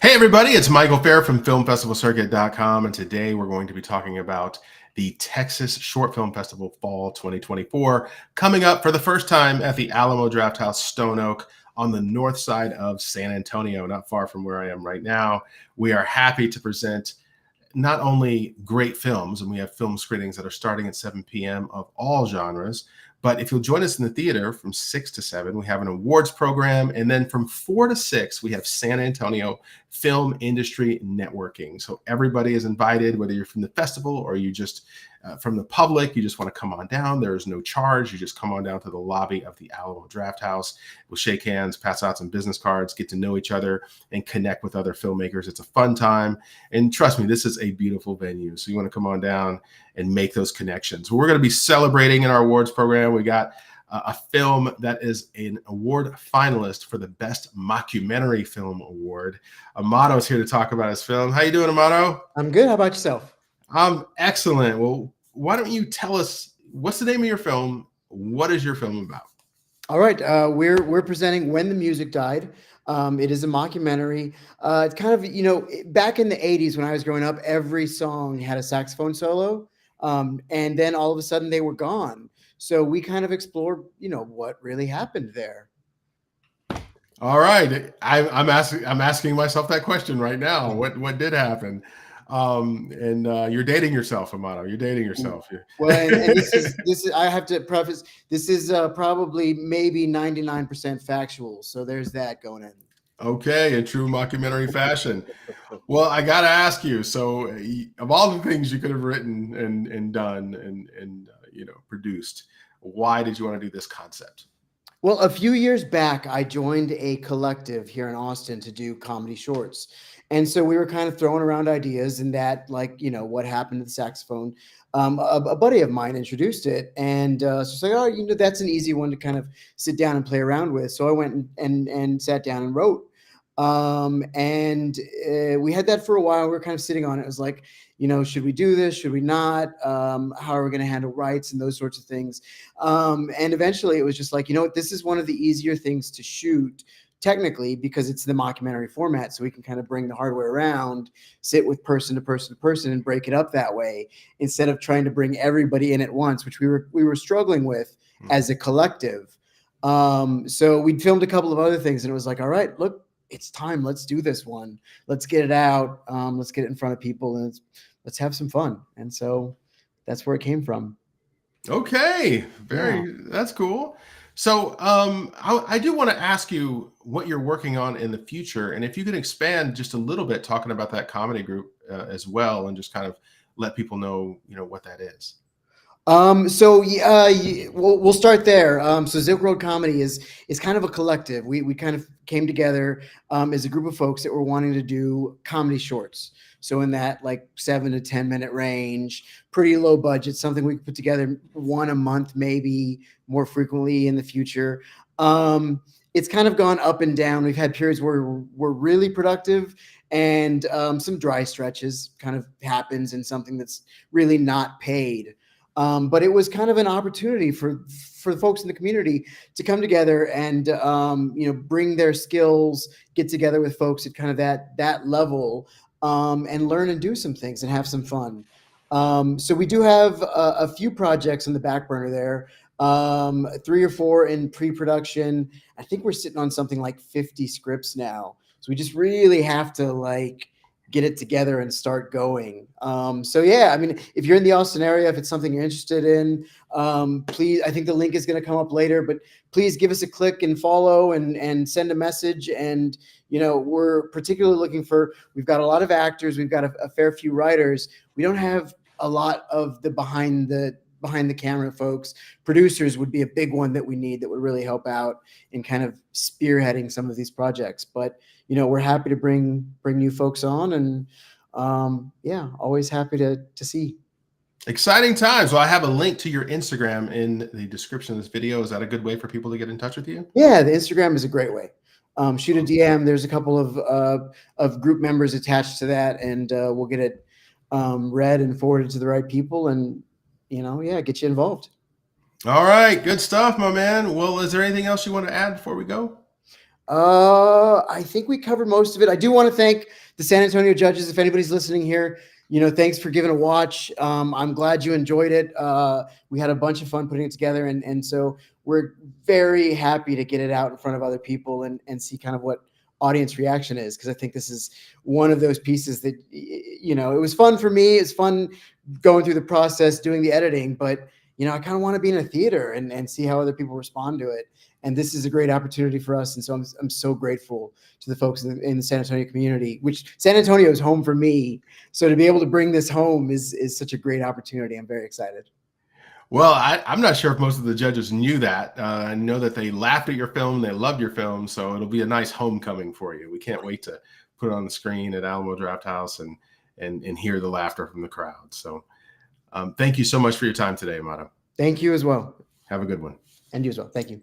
Hey everybody, it's Michael Fair from FilmFestivalCircuit.com, and today we're going to be talking about the Texas Short Film Festival Fall 2024, coming up for the first time at the Alamo Drafthouse, Stone Oak, on the north side of San Antonio, not far from where I am right now. We are happy to present not only great films, and we have film screenings that are starting at 7 p.m. of all genres, but if you'll join us in the theater from 6 to 7, we have an awards program. And then from 4 to 6, we have San Antonio Film Industry Networking. So everybody is invited, whether you're from the festival or you just from the public, you just want to come on down. There is no charge. You just come on down to the lobby of the Alamo Drafthouse. We'll shake hands, pass out some business cards, get to know each other, and connect with other filmmakers. It's a fun time. And trust me, this is a beautiful venue. So you want to come on down and make those connections. We're going to be celebrating in our awards program. We got a film that is an award finalist for the Best Mockumentary Film Award. Amado is here to talk about his film. How you doing, Amado? I'm good. How about yourself? I'm excellent. Well, why don't you tell us what's the name of your film? What is your film about? All right. We're presenting When the Music Died. It is a mockumentary. It's kind of, back in the 80s when I was growing up, every song had a saxophone solo. And then all of a sudden they were gone. So we kind of explore, what really happened there. All right. I'm asking myself that question right now. What did happen? You're dating yourself, Amado. You're dating yourself. Well, and this is I have to preface, this is probably maybe 99% factual. So there's that going in. Okay, in true mockumentary fashion. Well, I got to ask you. So, of all the things you could have written and done and produced, why did you want to do this concept? Well, a few years back, I joined a collective here in Austin to do comedy shorts. And so we were kind of throwing around ideas, and that, what happened to the saxophone. A buddy of mine introduced it, and so it's like, oh, that's an easy one to kind of sit down and play around with. So I went and sat down and wrote. We had that for a while. We were kind of sitting on it. It was like, should we do this? Should we not? How are we going to handle rights and those sorts of things? And eventually it was just like, this is one of the easier things to shoot technically because it's the mockumentary format. So we can kind of bring the hardware around, sit with person to person to person and break it up that way instead of trying to bring everybody in at once, which we were struggling with as a collective. So we'd filmed a couple of other things and it was like, all right, look, it's time. Let's do this one. Let's get it out. Let's get it in front of people and let's have some fun. And so that's where it came from. Okay. That's cool. So I do want to ask you what you're working on in the future. And if you can expand just a little bit talking about that comedy group as well, and just kind of let people know, what that is. We'll start there. So Silk Road Comedy is kind of a collective. We kind of came together as a group of folks that were wanting to do comedy shorts. So in that 7 to 10 minute range, pretty low budget, something we could put together one a month, maybe more frequently in the future. It's kind of gone up and down. We've had periods where we're really productive and some dry stretches kind of happens and something that's really not paid. But it was kind of an opportunity for the folks in the community to come together and, bring their skills, get together with folks at kind of that level and learn and do some things and have some fun. So we do have a few projects on the back burner there, 3 or 4 in pre-production. I think we're sitting on something like 50 scripts now. So we just really have to get it together and start going. If you're in the Austin area, if it's something you're interested in, please, I think the link is going to come up later, but please give us a click and follow and send a message. And, we're particularly looking we've got a lot of actors. We've got a fair few writers. We don't have a lot of the behind the camera folks. Producers would be a big one that we need that would really help out in kind of spearheading some of these projects. But, we're happy to bring new folks on and always happy to see. Exciting times. Well, I have a link to your Instagram in the description of this video. Is that a good way for people to get in touch with you? Yeah, the Instagram is a great way. Shoot a DM. There's a couple of group members attached to that, and we'll get it read and forwarded to the right people and, get you involved. All right. Good stuff, my man. Well, is there anything else you want to add before we go? I think we covered most of it. I do want to thank the San Antonio judges. If anybody's listening here, thanks for giving a watch. I'm glad you enjoyed it. We had a bunch of fun putting it together, and so we're very happy to get it out in front of other people and see kind of what audience reaction is, because I think this is one of those pieces that it was fun for me. It's fun going through the process, doing the editing, but I kind of want to be in a theater and see how other people respond to it. And this is a great opportunity for us. And so I'm so grateful to the folks in the San Antonio community, which San Antonio is home for me. So to be able to bring this home is such a great opportunity. I'm very excited. Well, I'm not sure if most of the judges knew that. I know that they laughed at your film, they loved your film, so it'll be a nice homecoming for you. We can't wait to put it on the screen at Alamo Drafthouse and hear the laughter from the crowd. So thank you so much for your time today, Amado. Thank you as well. Have a good one. And you as well. Thank you.